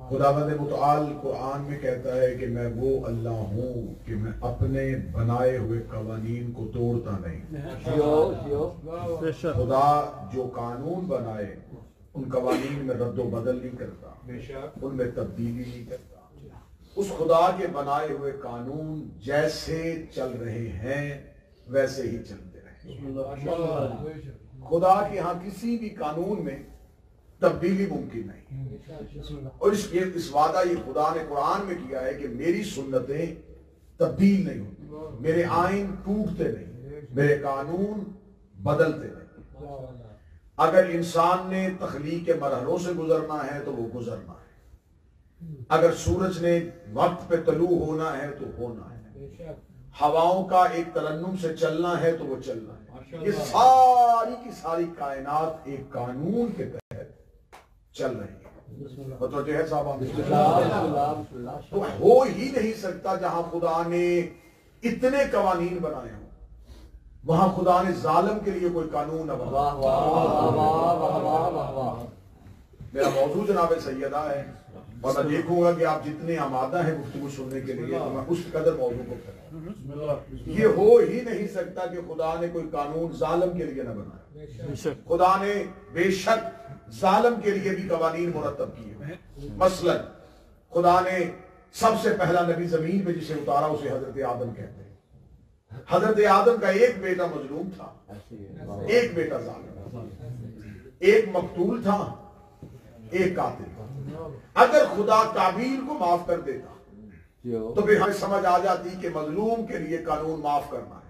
خداوند متعال قرآن میں کہتا ہے کہ میں وہ اللہ ہوں کہ میں اپنے بنائے ہوئے قوانین کو توڑتا نہیں. خدا جو قانون بنائے ان قوانین میں رد و بدل نہیں کرتا, ان میں تبدیلی نہیں کرتا. اس خدا کے بنائے ہوئے قانون جیسے چل رہے ہیں ویسے ہی چلتے رہے. خدا کے ہاں کسی بھی قانون میں تبدیلی ممکن نہیں, اور اس وعدہ یہ خدا نے قرآن میں کیا ہے کہ میری سنتیں تبدیل نہیں ہوتی, میرے آئین ٹوٹتے نہیں, میرے قانون بدلتے نہیں. اگر انسان نے تخلیق کے مرحلوں سے گزرنا ہے تو وہ گزرنا ہے, اگر سورج نے وقت پہ طلوع ہونا ہے تو ہونا ہے, ہواؤں کا ایک ترنم سے چلنا ہے تو وہ چلنا ہے. یہ ساری کی ساری کائنات ایک قانون کے تحت چل رہی ہے. تو جو ہے صاحب تو ہو ہی نہیں سکتا جہاں خدا نے اتنے قوانین بنائے ہوں وہاں خدا نے ظالم کے لیے کوئی قانون نہ بنایا. میرا موضوع جناب سیدہ ہے اور میں دیکھوں گا کہ آپ جتنے آمادہ ہیں گفتگو سننے کے لیے تو میں اس قدر موضوع کو کروں. یہ ہو ہی نہیں سکتا کہ خدا نے کوئی قانون ظالم کے لیے نہ بنایا. خدا نے بے شک ظالم کے لیے بھی قوانین مرتب کیے. مثلا خدا نے سب سے پہلا نبی زمین پہ جسے اتارا اسے حضرت آدم کہتے ہیں. حضرت آدم کا ایک بیٹا مظلوم تھا, ایک بیٹا ظالم, ایک مقتول تھا, ایک قاتل تھا. اگر خدا قابیل کو معاف کر دیتا تو پھر ہمیں سمجھ آ جاتی کہ مظلوم کے لیے قانون معاف کرنا ہے.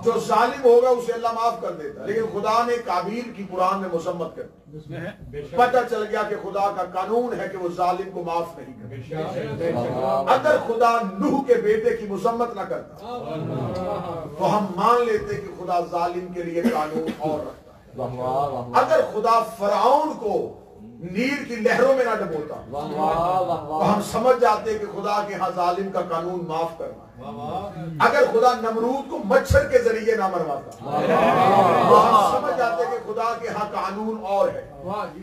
جو ظالم ہوگا اسے اللہ معاف کر دیتا, لیکن خدا نے قابیل کی قرآن میں مذمت کر دی. پتہ چل گیا کہ خدا کا قانون ہے کہ وہ ظالم کو معاف نہیں کرتا. اگر خدا نوح کے بیٹے کی مذمت نہ کرتا تو ہم مان لیتے کہ خدا ظالم کے لیے قانون اور رکھتا. اگر خدا فرعون کو نیل کی لہروں میں نہ ڈبوتا تو ہم سمجھ جاتے کہ خدا کے ہاں ظالم کا قانون معاف کرنا ہے. اگر خدا نمرود کو مچھر کے ذریعے نہ مرواتا تو ہم سمجھ جاتے کہ خدا کے ہاں قانون اور ہے.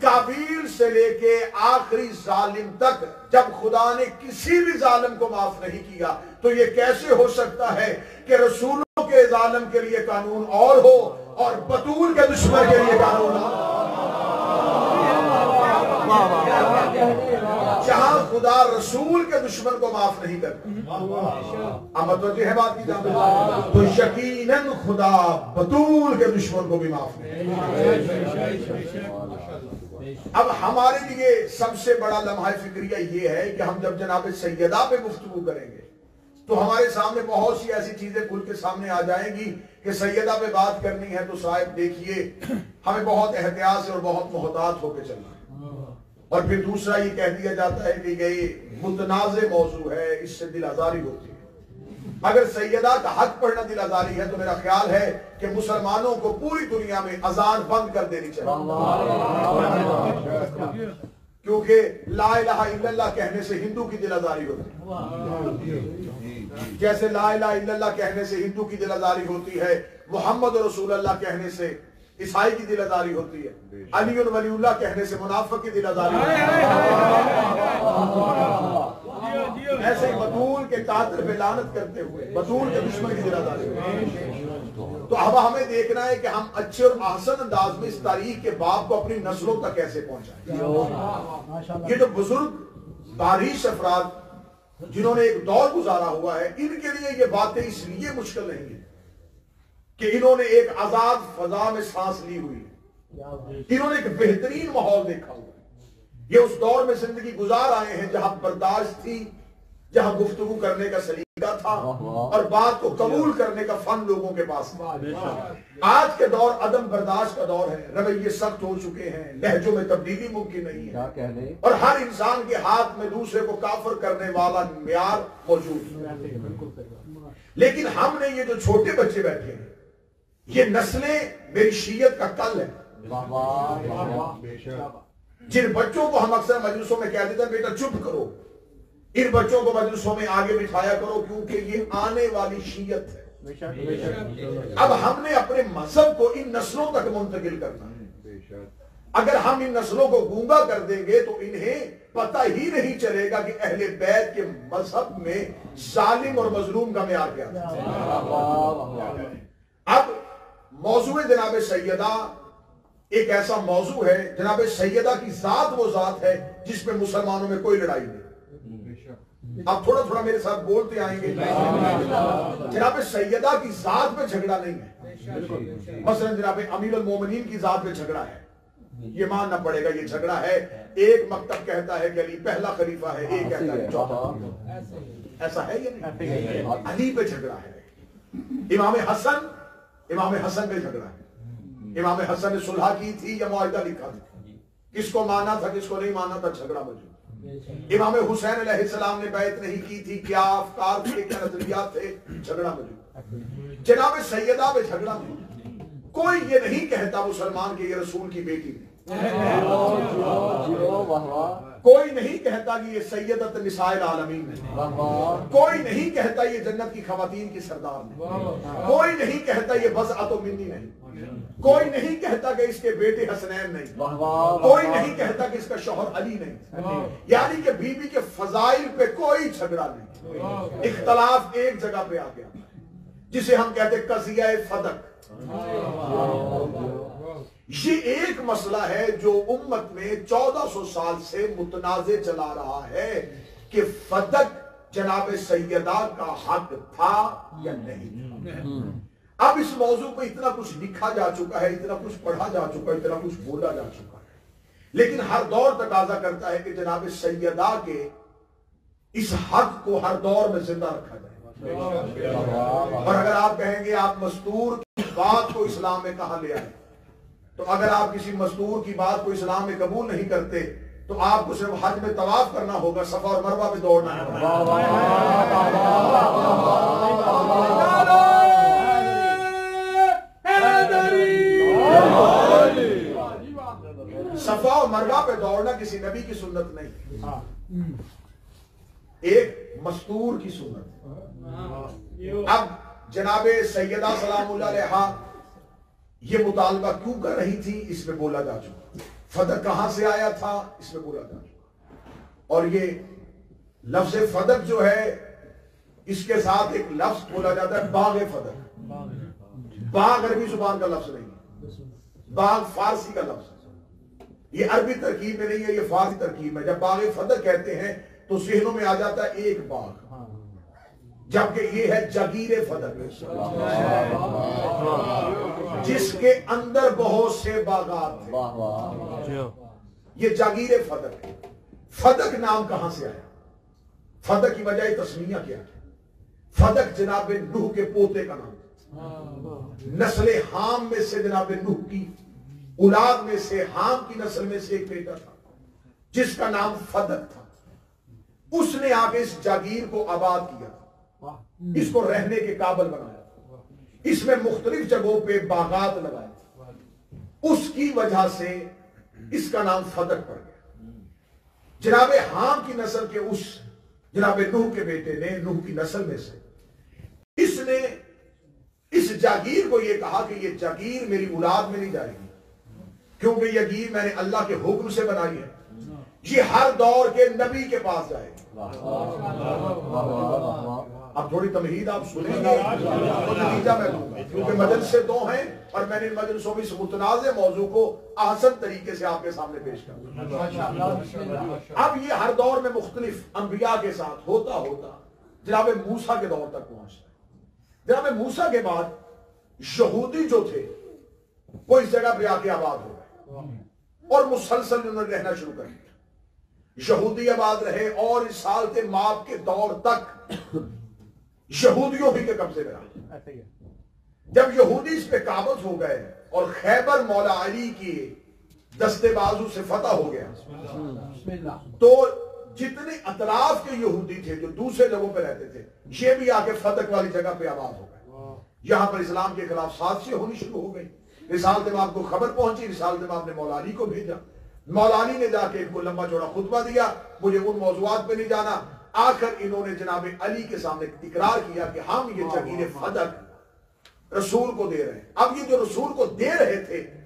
قابیل سے لے کے آخری ظالم تک جب خدا نے کسی بھی ظالم کو معاف نہیں کیا تو یہ کیسے ہو سکتا ہے کہ رسولوں کے ظالم کے لیے قانون اور ہو اور بطول کے دشمن کے لیے قانون اور. جہاں خدا رسول کے دشمن کو معاف نہیں کرتا متوجہ ہے بات کی جانب تو یقیناً خدا بطول کے دشمن کو بھی معاف نہیں. اب ہمارے لیے سب سے بڑا لمحہ فکریہ یہ ہے کہ ہم جب جناب سیدہ پہ گفتگو کریں گے تو ہمارے سامنے بہت سی ایسی چیزیں کھل کے سامنے آ جائیں گی کہ سیدہ پہ بات کرنی ہے تو صاحب دیکھیے ہمیں بہت احتیاط سے اور بہت محتاط ہو کے چلنا ہے. اور پھر دوسرا یہ کہہ دیا جاتا ہے کہ یہ متنازع موضوع ہے, اس سے دل آزاری ہوتی ہے. اگر سیدہ کا حق پڑھنا دل آزاری ہے تو میرا خیال ہے کہ مسلمانوں کو پوری دنیا میں اذان بند کر دینی چاہیے, کیونکہ لا الہ الا اللہ کہنے سے ہندو کی دل آزاری ہوتی ہے, جیسے لا الہ الا اللہ کہنے سے ہندو کی دل آزاری ہوتی ہے, محمد رسول اللہ کہنے سے عیسائی کی دل آزاری ہوتی ہے, علی ولی اللہ کہنے سے منافق کی دل آزاری ہوتی ہے. ایسے ہی بطول کے قاتل پہ لعنت کرتے ہوئے بطول کے دشمن کی دل آزاری ہوتی ہے. تو اب ہمیں دیکھنا ہے کہ ہم اچھے اور احسن انداز میں اس تاریخ کے باب کو اپنی نسلوں تک کیسے پہنچائیں. یہ جو بزرگ باریش افراد جنہوں نے ایک دور گزارا ہوا ہے ان کے لیے یہ باتیں اس لیے مشکل نہیں ہے کہ انہوں نے ایک آزاد فضا میں سانس لی ہوئی ہے, انہوں نے ایک بہترین ماحول دیکھا ہوا ہے. یہ اس دور میں زندگی گزار آئے ہیں جہاں برداشت تھی, جہاں گفتگو کرنے کا سلیقہ تھا اور بات کو قبول کرنے کا فن لوگوں کے پاس تھا. آج کے دور عدم برداشت کا دور ہے, رویے سخت ہو چکے ہیں, لہجوں میں تبدیلی ممکن نہیں ہے اور ہر انسان کے ہاتھ میں دوسرے کو کافر کرنے والا معیار موجود ہے. لیکن ہم نے یہ جو چھوٹے بچے بیٹھے ہیں یہ نسلیں میری شیعت کا کل ہے. جن بچوں کو ہم اکثر مجلسوں میں کہہ دیتے ہیں بیٹا چپ کرو, ان بچوں کو مجلسوں میں آگے بٹھایا کرو کیونکہ یہ آنے والی شیعت ہے. اب ہم نے اپنے مذہب کو ان نسلوں تک منتقل کرنا ہے. اگر ہم ان نسلوں کو گونگا کر دیں گے تو انہیں پتہ ہی نہیں چلے گا کہ اہل بیت کے مذہب میں ظالم اور مظلوم کا معیار کیا تھا۔ اب موضوع جناب سیدہ ایک ایسا موضوع ہے، جناب سیدہ کی ذات وہ ذات ہے جس میں مسلمانوں میں کوئی لڑائی نہیں۔ اب تھوڑا تھوڑا میرے ساتھ بولتے آئیں گے۔ جناب سیدہ کی ذات میں جھگڑا نہیں ہے، مثلا جناب امیر المومنین کی ذات میں جھگڑا ہے، یہ ماننا پڑے گا یہ جھگڑا ہے۔ ایک مکتب کہتا ہے کہ علی پہلا خلیفہ ہے، ایک کہتا ہے چوتھا، ایسا ہے یا نہیں؟ علی پہ جھگڑا ہے۔ امام حسن پہ جھگڑا ہے۔ امام حسن نے صلح کی تھی یا معاہدہ لکھا تھا، کس کو مانا تھا کس کو نہیں مانا تھا، جھگڑا موجود۔ امام حسین علیہ السلام نے بیعت نہیں کی تھی، کیا افکار تھے کیا نظریات تھے، جھگڑا موجود۔ جناب سیدہ پہ جھگڑا موجود۔ کوئی یہ نہیں کہتا مسلمان کہ یہ رسول کی بیٹی ہے، کوئی نہیں کہتا کہ یہ سیدت نساء العالمین ہے، کوئی نہیں کہتا یہ جنت کی خواتین کی سردار ہے، کوئی نہیں کہتا یہ بضعۃ منی نہیں، کوئی نہیں کہتا کہ اس کے بیٹے حسنین نہیں، کوئی نہیں کہتا کہ اس کا شوہر علی نہیں، یعنی کہ بی بی کے فضائل پہ کوئی جھگڑا نہیں، اختلاف ایک جگہ پہ آ گیا جسے ہم کہتے ہیں قضیہ فدق۔ یہ ایک مسئلہ ہے جو امت میں 1400 سال سے متنازع چلا رہا ہے کہ فدق جناب سیدہ کا حق تھا یا نہیں۔ اب اس موضوع پہ اتنا کچھ لکھا جا چکا ہے، اتنا کچھ پڑھا جا چکا ہے، اتنا کچھ بولا جا چکا ہے، لیکن ہر دور تقاضا کرتا ہے کہ جناب سیدہ کے اس حق کو ہر دور میں زندہ رکھا جائے۔ اور اگر آپ کہیں گے آپ مستور کی بات کو اسلام میں کہاں لے آئے، تو اگر آپ کسی مستور کی بات کو اسلام میں قبول نہیں کرتے تو آپ کو صرف حج میں طواف کرنا ہوگا، صفا اور مروہ پہ دوڑنا ہوگا۔ صفا اور مروہ پہ دوڑنا کسی نبی کی سنت نہیں، ایک مستور کی سنت۔ اب جناب سیدہ سلام اللہ علیہا یہ مطالبہ کیوں کر رہی تھی اس میں بولا جا چکا، فدق کہاں سے آیا تھا اس میں بولا جا چکا، اور یہ لفظ فدق جو ہے اس کے ساتھ ایک لفظ بولا جاتا ہے باغ فدق۔ باغ عربی زبان کا لفظ نہیں ہے، باغ فارسی کا لفظ ہے، یہ عربی ترکیب میں نہیں ہے، یہ فارسی ترکیب میں۔ جب باغ فدق کہتے ہیں تو ذہنوں میں آ جاتا ہے ایک باغ، جبکہ یہ ہے جاگیر فدق جس کے اندر بہت سے باغات تھے، یہ جاگیر فدق ہے۔ فدق نام کہاں سے آیا، فدق کی وجہ تسمیہ کیا ہے؟ فدق جناب نوح کے پوتے کا نام تھا، نسل حام میں سے جناب نوح کی اولاد میں سے حام کی نسل میں سے ایک بیٹا تھا جس کا نام فدق تھا۔ اس نے آگے اس جاگیر کو آباد کیا، اس کو رہنے کے قابل بنایا، اس میں مختلف جگہوں پہ باغات لگائے، اس کی وجہ سے اس کا نام فدق پڑ گیا۔ جناب حام کی نسل کے اس جناب نوح کے بیٹے نے، نوح کی نسل میں سے اس نے اس جاگیر کو یہ کہا کہ یہ جاگیر میری اولاد میں نہیں جائے گی، کیونکہ یہ جاگیر میں نے اللہ کے حکم سے بنائی ہے، یہ ہر دور کے نبی کے پاس جائے گی۔ اب تھوڑی تمہید آپ سنیں گے تو نتیجہ میں دوں گا، کیونکہ مجلسیں دو ہیں اور میں نے ان مجلسوں میں اس متنازع موضوع کو آسان طریقے سے آپ کے سامنے پیش کروں۔ اب یہ ہر دور میں مختلف انبیاء کے ساتھ ہوتا ہوتا جناب موسیٰ کے دور تک پہنچتا ہے۔ جناب موسیٰ کے بعد یہودی جو تھے وہ اس جگہ پہ آ کے آباد ہو گئے اور مسلسل انہوں نے رہنا شروع کر دیا۔ یہودی آباد رہے اور اس سالت ماب کے دور تک یہودیوں ہی کے قبضے میں رہا۔ جب یہودی اس پہ قابض ہو گئے اور خیبر مولا علی کی دستے بازو سے فتح ہو گیا تو جتنے اطراف کے یہودی تھے جو دوسرے جگہوں پہ رہتے تھے یہ بھی آ کے فدق والی جگہ پہ آباد ہو گئے۔ یہاں پر اسلام کے خلاف سازشیں ہونی شروع ہو گئی۔ رسالت ماب کو خبر پہنچی، رسالت ماب نے مولا علی کو بھیجا، مولا علی نے جا کے ان کو لمبا چوڑا خطبہ دیا، مجھے ان موضوعات پہ نہیں جانا۔ آخر انہوں نے جناب علی کے سامنے اقرار کیا کہ ہم یہ جاگیر فدق رسول کو دے رہے ہیں۔ اب یہ جو رسول کو دے رہے تھے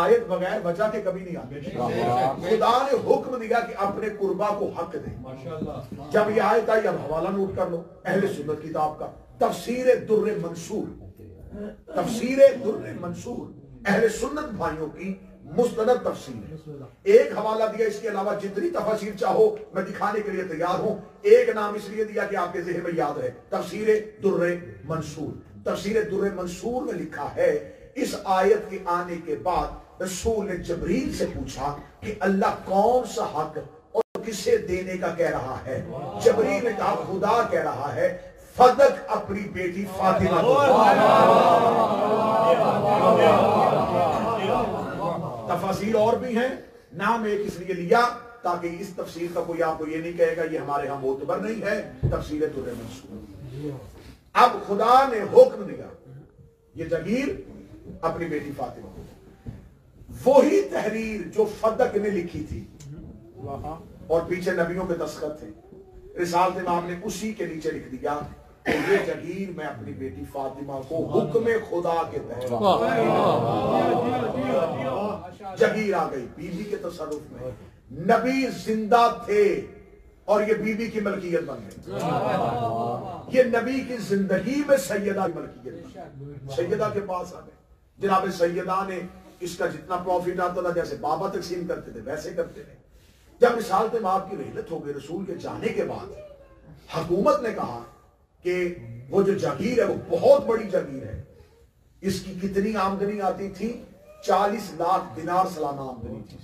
آیت بغیر وجہ کے کبھی نہیں آتی. خدا نے حکم دیا کہ اپنے قربا کو حق دے. جب یہ آیت آئی, اب حوالہ نوٹ کر لو اہل سنت کتاب کا, تفسیر در منصور, تفسیر در منصور اہل سنت بھائیوں کی مستند تفسیر ہے. ایک حوالہ دیا, اس کے علاوہ جتنی تفاسیر چاہو میں دکھانے کے لیے تیار ہوں. ایک نام اس لیے دیا کہ آپ کے ذہن میں یاد رہے, تفسیر در منصور. تفسیر در منصور میں لکھا ہے اس آیت کے آنے کے بعد رسول نے جبریل سے پوچھا کہ اللہ کون سا حق اور کسے دینے کا کہہ رہا ہے. جبریل نے کہا خدا کہہ رہا ہے فدق اپنی بیٹی فاطمہ کو. تفاسیر اور بھی ہیں, نام ایک اس لیے لیا تاکہ اس تفسیر کا کوئی آپ کو یہ نہیں کہے گا یہ ہمارے ہاں معتبر نہیں ہے. تفسیر در منصور. اب خدا نے حکم دیا یہ جگیر اپنی بیٹی فاطمہ کو. وہی تحریر جو فدق نے لکھی تھی اور پیچھے نبیوں کے دستخط تھے, رسالت امام نے اسی کے نیچے لکھ دیا یہ جگیر میں اپنی بیٹی فاطمہ کو حکم خدا کے تحت. جگیر آ گئی بیوی کے تصرف میں. نبی زندہ تھے اور یہ بیوی کی ملکیت بن گئی. یہ نبی کی زندگی میں سیدہ کی ملکیت, سیدہ کے پاس آ گئے. جناب سیدہ نے اس کا جتنا پروفٹ آتا تھا جیسے بابا تقسیم کرتے تھے ویسے کرتے تھے. جب رسالت امام کی رحلت ہو گئی, رسول کے جانے کے بعد حکومت نے کہا کہ وہ جو جاگیر ہے وہ بہت بڑی جاگیر ہے. اس کی کتنی آمدنی آتی تھی؟ 40 لاکھ دینار سالانہ آمدنی تھی.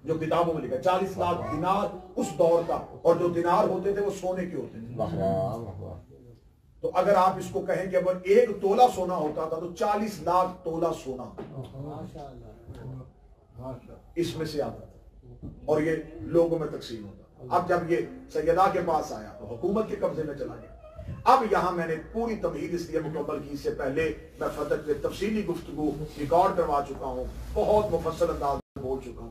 جو کتابوں میں لکھا 40 لاکھ دینار اس دور کا, اور جو دینار ہوتے تھے وہ سونے کے ہوتے تھے. تو اگر آپ اس کو کہیں کہ اگر 1 تولہ سونا ہوتا تھا تو 40 لاکھ تولہ سونا اس میں سے آتا تھا اور یہ لوگوں میں تقسیم ہوتا. اب جب یہ سیدہ کے پاس آیا تو حکومت کے قبضے میں چلا گیا. اب یہاں میں نے پوری تمہید اس لیے مکمل کی, اس سے پہلے میں فتح پہ تفصیلی گفتگو ریکارڈ کروا چکا ہوں, بہت مفصل انداز میں بول چکا ہوں.